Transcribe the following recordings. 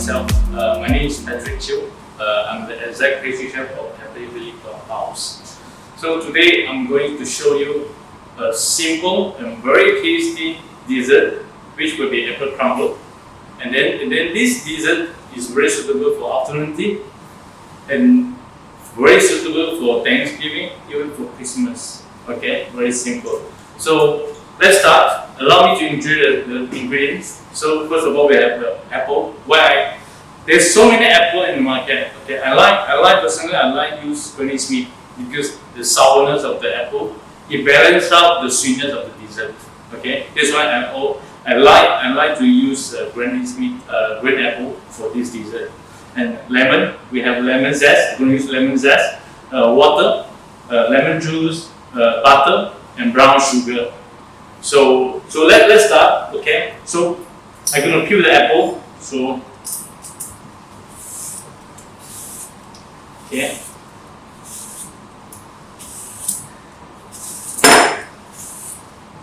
myself. My name is Patrick Chiu. I'm the executive pastry chef of Happy Valley House. So today I'm going to show you a simple and very tasty dessert, which will be apple crumble. And then this dessert is very suitable for afternoon tea and very suitable for Thanksgiving, even for Christmas. Okay, very simple. So let's start. Allow me to introduce the ingredients. So first of all, we have the apple. There's so many apple in the market. Okay, personally I like use Granny Smith because the sourness of the apple it balances out the sweetness of the dessert. Okay, that's why I like to use Granny Smith green apple for this dessert. And lemon, we have lemon zest. We're going to use lemon zest, water, lemon juice, butter, and brown sugar. So let's start. Okay, so I'm going to peel the apple. So okay.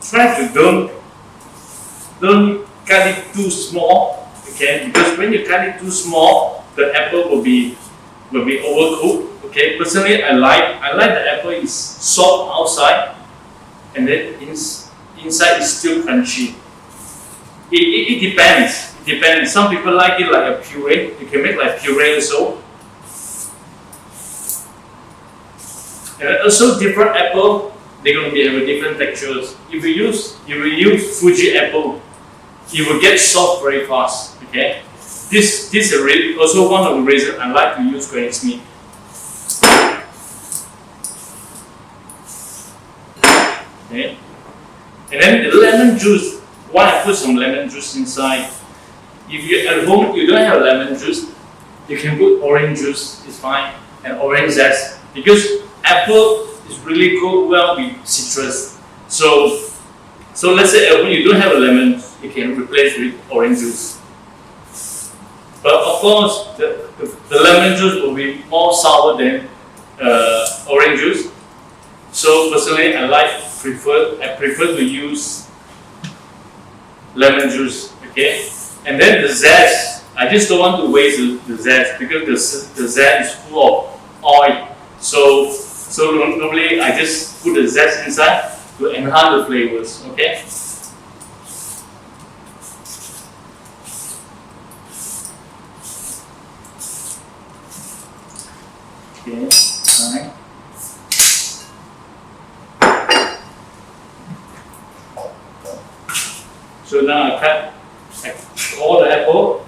Try to don't cut it too small, okay? Because when you cut it too small, the apple will be overcooked. Okay. Personally, I like the apple is soft outside, and then inside is still crunchy. It depends. It depends. Some people like it like a puree. You can make like puree also. And also different apple, they're going to be have different textures. If you use Fuji apple, it will get soft very fast. Okay, this is also one of the reasons I like to use Granny Smith. Okay, and then the lemon juice. Why I put some lemon juice inside? If you at home you don't have lemon juice, you can put orange juice. It's fine, and orange zest because apple is really go well with citrus. So let's say when you don't have a lemon, you can replace with orange juice. But of course, the lemon juice will be more sour than orange juice. So personally, I prefer to use lemon juice. Okay, and then the zest. I just don't want to waste the zest because the zest is full of oil. So normally I just put the zest inside to enhance the flavors. Okay. Okay. Fine. So now I cut all the apple.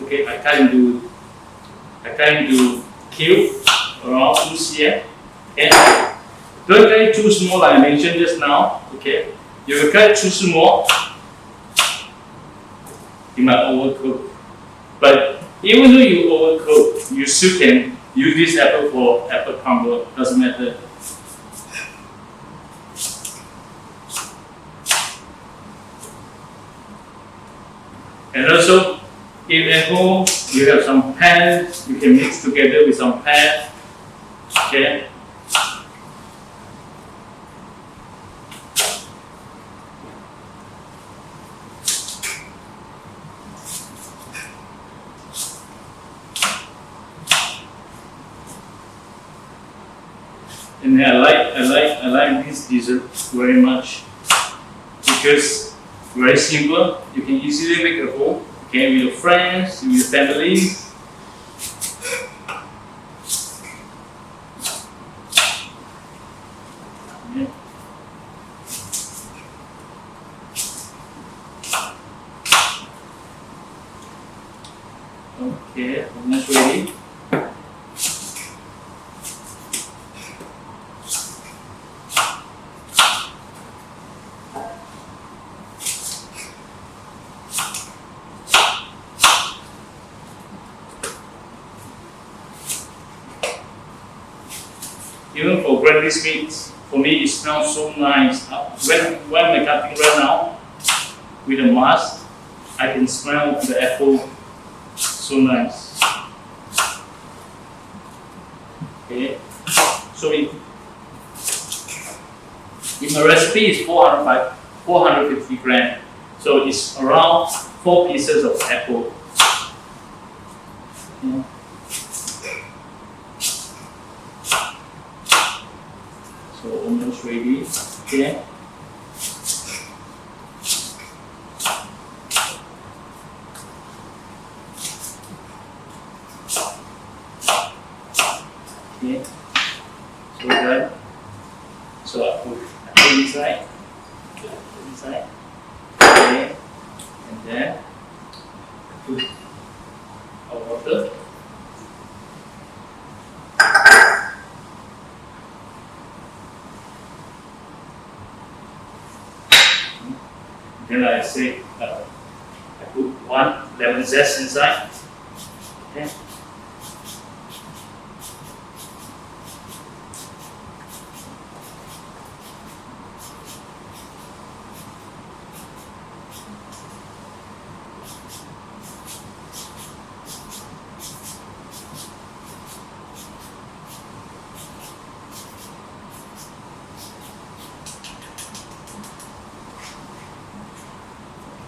Okay, I cut into cube around 2 cm. Okay. Don't cut it too small like I mentioned just now. Okay. If you cut it too small, you might overcook. But even though you overcook, you still can use this apple for apple crumble. Doesn't matter. And also, if at home you have some pan, you can mix together with some pan. Okay. And I like this dessert very much because very simple. You can easily make at home. Okay, with your friends, with your family. Yeah. Okay, almost ready. Even for Granny Smith, for me it smells so nice. When I'm cutting right now with a mask, I can smell the apple so nice. Okay, so in my recipe is 450 grams, so it's around 4 pieces of apple. So almost ready. Okay. Okay. So done. So I put inside. Inside. Okay. And then I put our water. Then I say I put 1 lemon zest inside. Okay.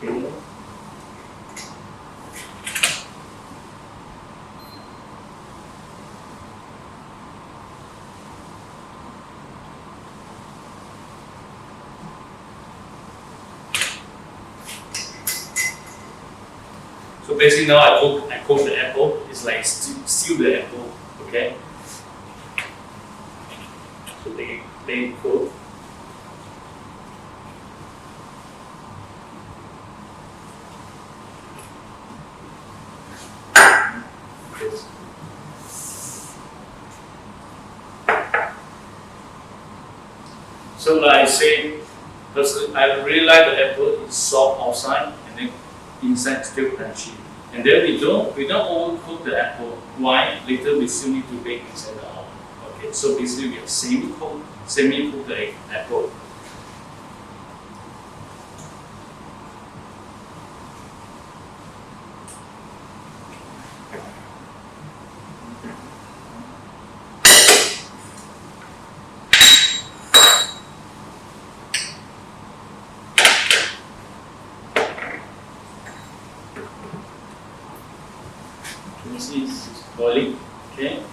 Okay. So basically now I cook the apple. It's like steal the apple. Okay. So they cook. Yes. So like I say, because I really like the apple. It's soft outside and then inside still crunchy. And then we don't overcook the apple. Why? Later we still need to bake inside the oven. Okay, so basically we have semi-cooked the apple. You see it's boiling. Okay.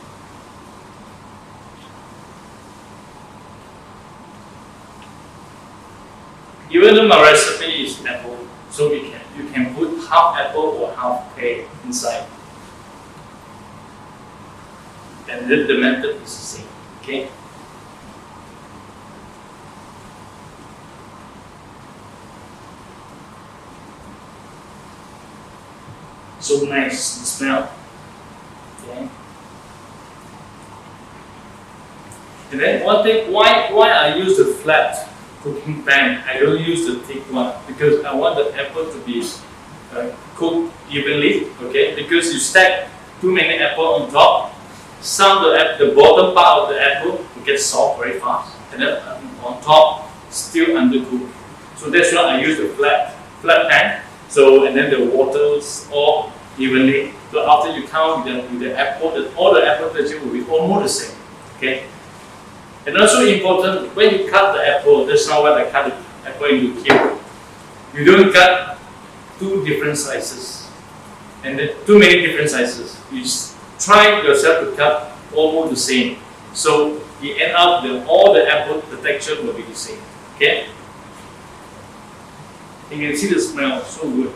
Even though my recipe is apple, so you can put half apple or half pear inside. And then the method is the same. Okay. So nice the smell. Okay. And then one thing, why I use the flat cooking pan? I don't use the thick one because I want the apple to be cooked evenly. Okay, because you stack too many apple on top, the bottom part of the apple will get soft very fast, and then on top still undercooked. So that's why I use the flat pan. So and then the waters all evenly. So after you count with the apple, all the apple texture will be almost the same. Okay. And also important, when you cut the apple, that's not what I cut the apple into cube. You don't cut two different sizes, and then too many different sizes. You try yourself to cut almost the same. So you end up all the apple, the texture will be the same. Okay. You can see the smell, so good.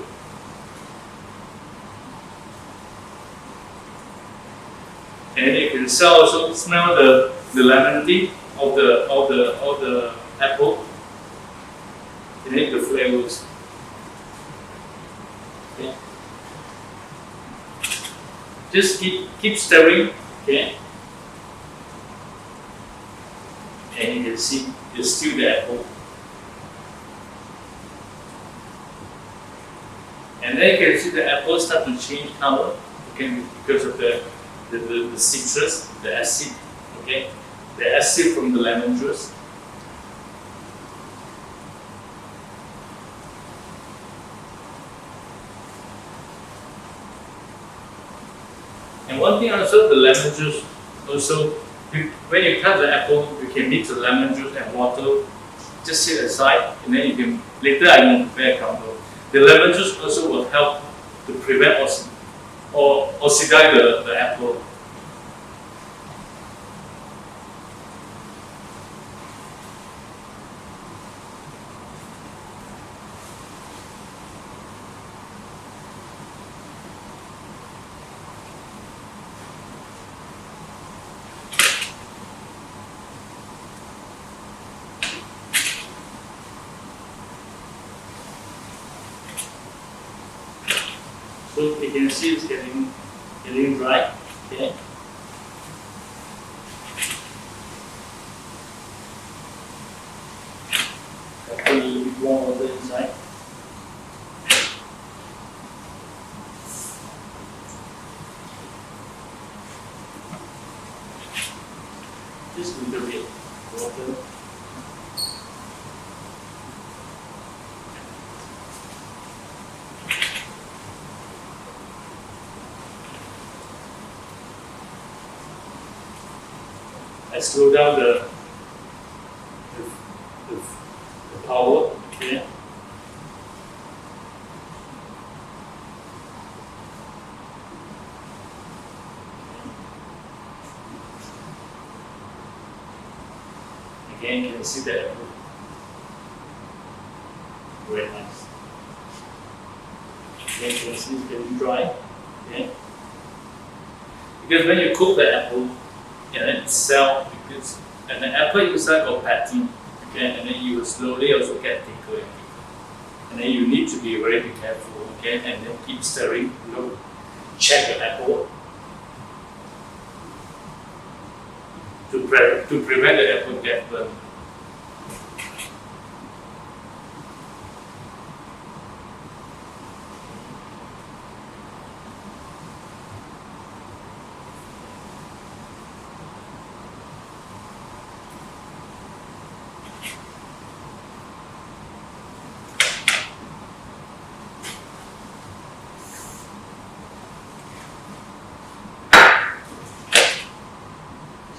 And you can also smell the lemon tea of the apple. And then the flavors. Okay. Just keep stirring, okay. And you can see it's still the apple. And then you can see the apple start to change color, okay, because of the citrus, the acid, okay, the acid from the lemon juice. And one thing also, the lemon juice, also, when you cut the apple, you can mix the lemon juice and water, just sit aside, and then you can, later I will prepare crumble. The lemon juice also will help to prevent oxidize the apple. So you can see it's getting dry. Okay. Put a little bit more water inside. Just a little bit water. I slow down the power. Okay. Again, you can see the apple. Very nice. Again, you can see it's getting dry. Okay. Because when you cook the apple, itself, and the apple inside got patty, okay, and then you will slowly also get thicker and thicker. And then you need to be very careful, okay, and then keep stirring. Look, check the apple to prevent the apple get burned.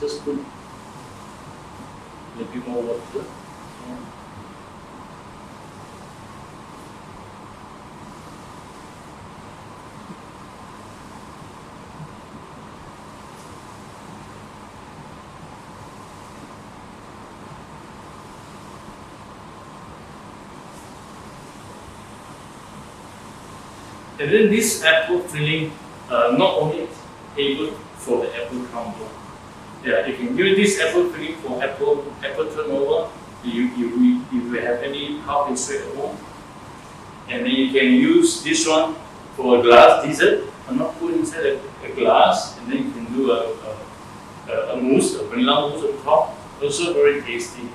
Just put a little bit more water. And then this apple filling not only able for the apple crumble. Yeah, you can use this apple filling for apple turnover. If you have any half pastry at home, and then you can use this one for a glass dessert. I'm not put inside a glass, and then you can do a mousse, a vanilla mousse on top. Also very tasty.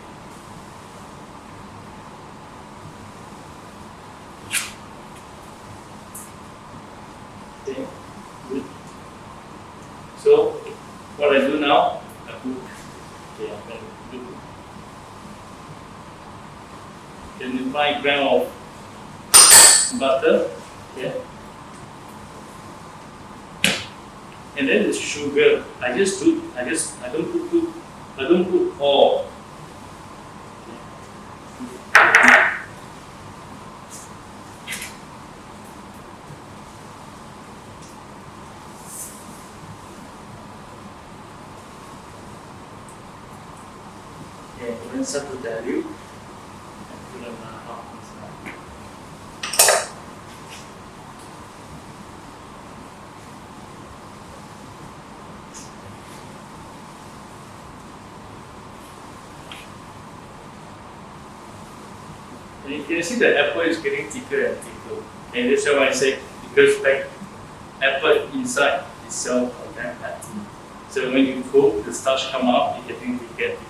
Okay, good. So what I do now, I put then 5 grams of butter, okay, and then the sugar. I don't put all. Okay, then start to dilute. And put them half inside. And you can see the apple is getting thicker and thicker. And that's why I say, because like apple inside itself contains fatty. So when you cook, the starch come out, it's getting thicker and thicker.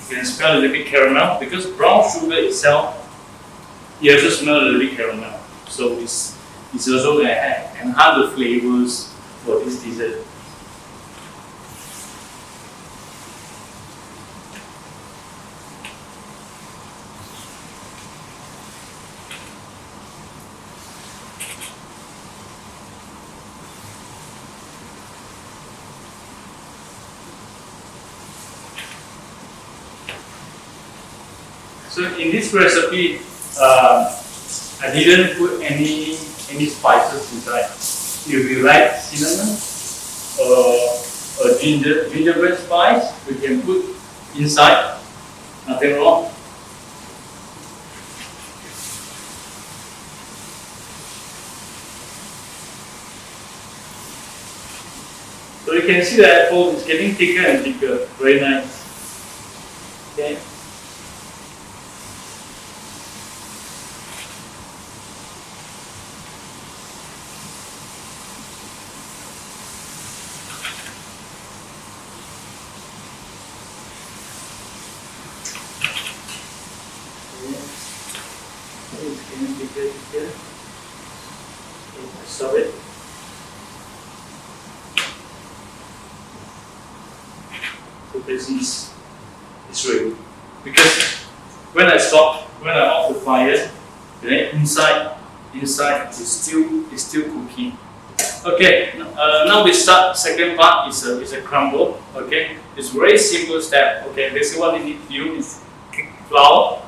You can smell a little bit caramel because brown sugar itself, you also smell a little bit caramel. So it's also going to enhance the flavors for this dessert. So in this recipe, I didn't put any spices inside. If you like cinnamon or gingerbread spice, you can put inside. Nothing wrong. So you can see the apple is getting thicker and thicker. Very nice. Okay. It's getting thicker, thicker. Okay, stop it. So this is ready. Because when I off the fire, then inside is still cooking. Okay, now we start. Second part is a crumble. Okay, it's very simple step. Okay, basically what you need to do is flour,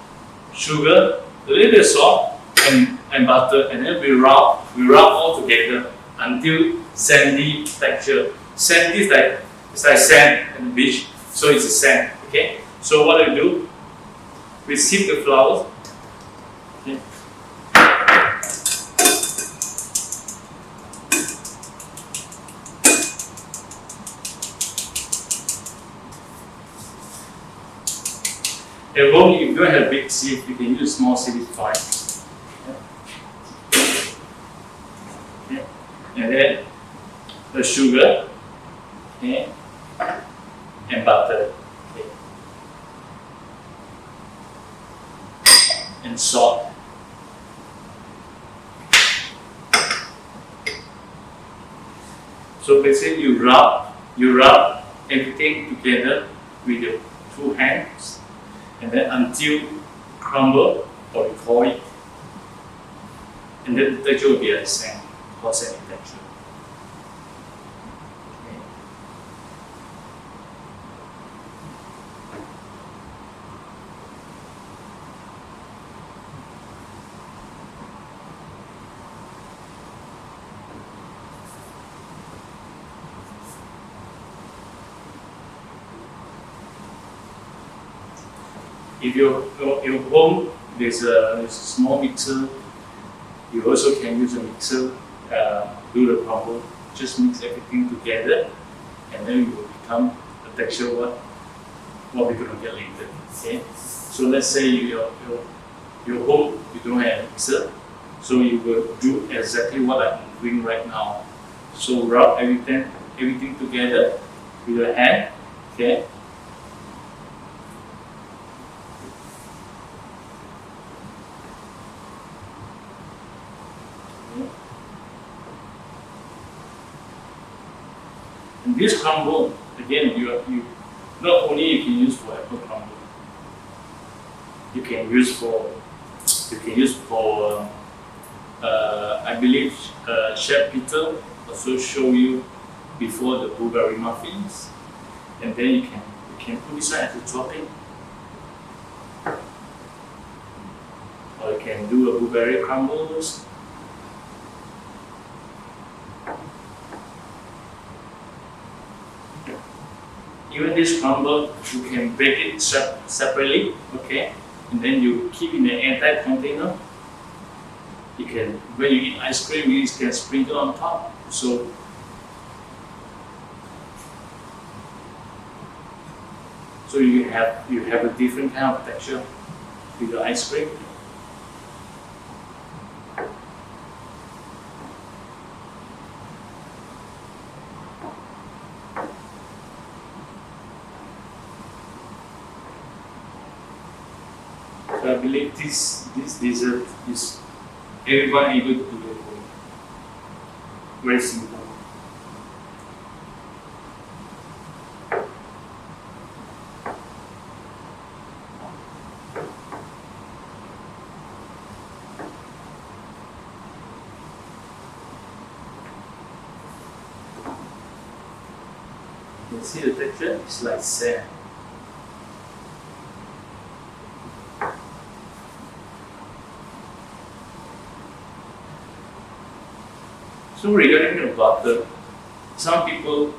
sugar, a little bit of salt, and butter, and then we rub all together until sandy texture. Sandy is like it's like sand on the beach, so it's a sand. Okay, so what do we do? We sieve the flour. Okay. At home, if you don't have big sieve, you can use small sieve, it's fine. Okay. And then the sugar, okay, and butter, okay, and salt. So basically, you rub everything together with your two hands. And then until crumble, or we call it, and then the texture will be like sand, or sandy texture. Okay. If your home there's a small mixer, you also can use a mixer, do the crumble, just mix everything together, and then it will become the texture what we're gonna get later. Okay, so let's say your home you don't have a mixer, so you will do exactly what I'm doing right now. So rub everything together with your hand. Okay. And this crumble, again, you not only you can use for apple crumble, you can use for I believe Chef Peter also show you before the blueberry muffins, and then you can put this one as a topping, or you can do a blueberry crumbles. Even this crumble, you can bake it separately, okay? And then you keep in an airtight container. You can, when you eat ice cream, you can sprinkle on top. So you have a different kind of texture with the ice cream. So I believe this dessert is everyone able to do at home. Very simple. You can see the texture, it's like sand. So regarding the butter, some people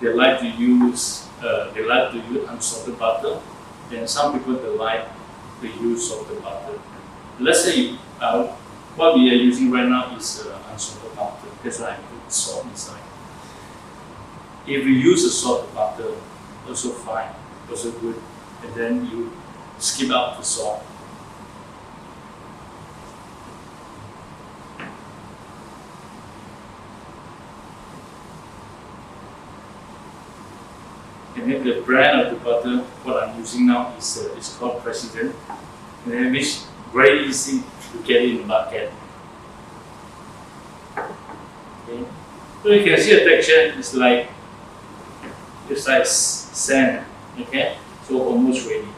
they like to use unsalted butter, and some people they like to use salted butter. Let's say what we are using right now is unsalted butter. That's why I put salt inside. If you use a salt butter, also fine, also good. And then you skip out the salt. And then the brand of the butter, what I'm using now is called Preheat. And then which very easy to get in the market. Okay. So you can see the texture is like sand. Okay, so almost ready.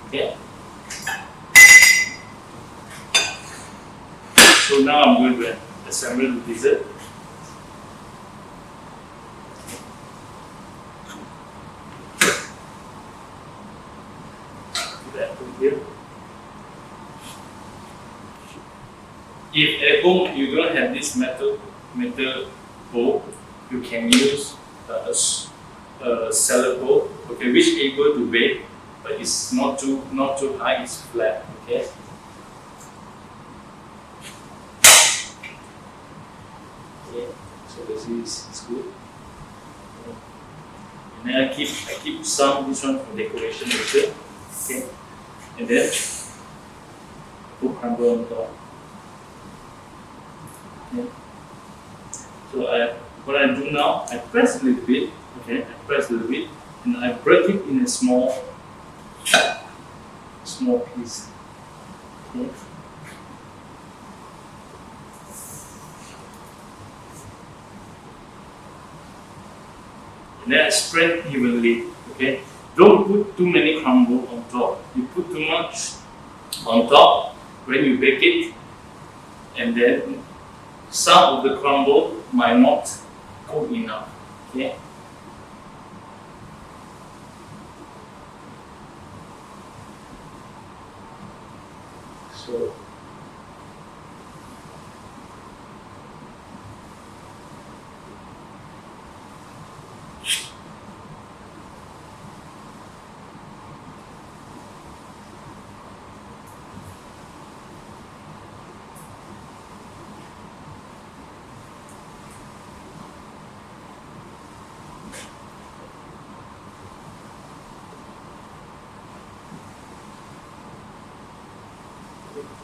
Okay. So now I'm going to assemble the dessert. Here. If at home you don't have this metal bowl, you can use a salad bowl, okay, which is able to bake, but it's not too high, it's flat, okay. Okay, so this is good. And then I keep some this one for decoration later, okay. And then put crumble on top. Okay. So what I do now, I press a little bit, okay, I press a little bit, and I break it in a small piece. Okay. And then I spread evenly, okay. Don't put too many crumble on top. You put too much on top when you bake it, and then some of the crumble might not cook enough. Okay. So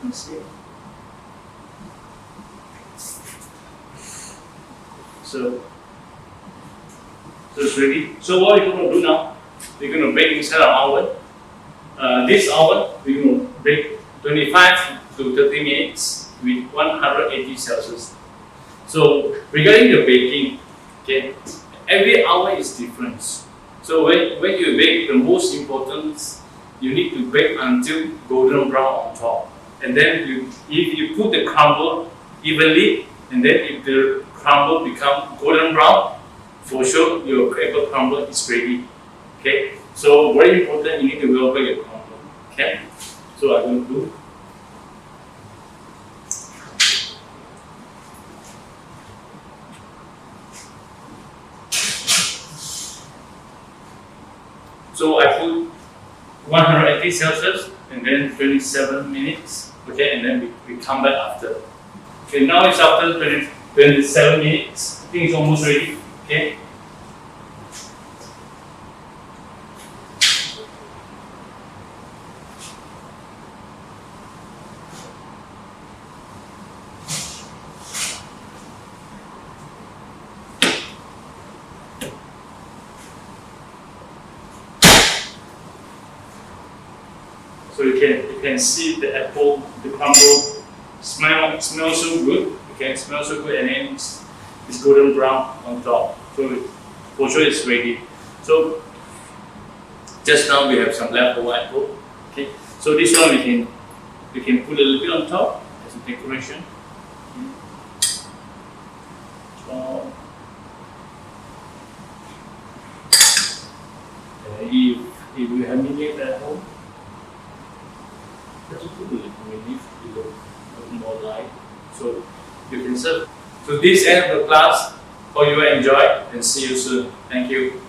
let's see. So it's ready. So what you're going to do now, we're going to bake inside our oven. This oven, we're going to bake 25 to 30 minutes with 180 Celsius. So regarding the baking, okay, every oven is different. So when you bake, the most important, you need to bake until golden brown on top. And then if you put the crumble evenly, and then if the crumble become golden brown, for sure your apple crumble is ready. Okay, so very important, you need to well bake your crumble. Okay, so I'm going to do. So I put 180 Celsius and then 27 minutes. Okay, and then we come back after. Okay, now it's after 27 minutes. I think it's almost ready. Okay. So you can see the apple, the crumble smells so good. Okay, smells so good, and then it's golden brown on top. So for sure it's ready. So just now we have some leftover apple. Okay, so this one we can put a little bit on top as a decoration. So, if you have mini at home, just put a little bit to look more light. So you can serve. So this end of the class. Hope you enjoy and see you soon. Thank you.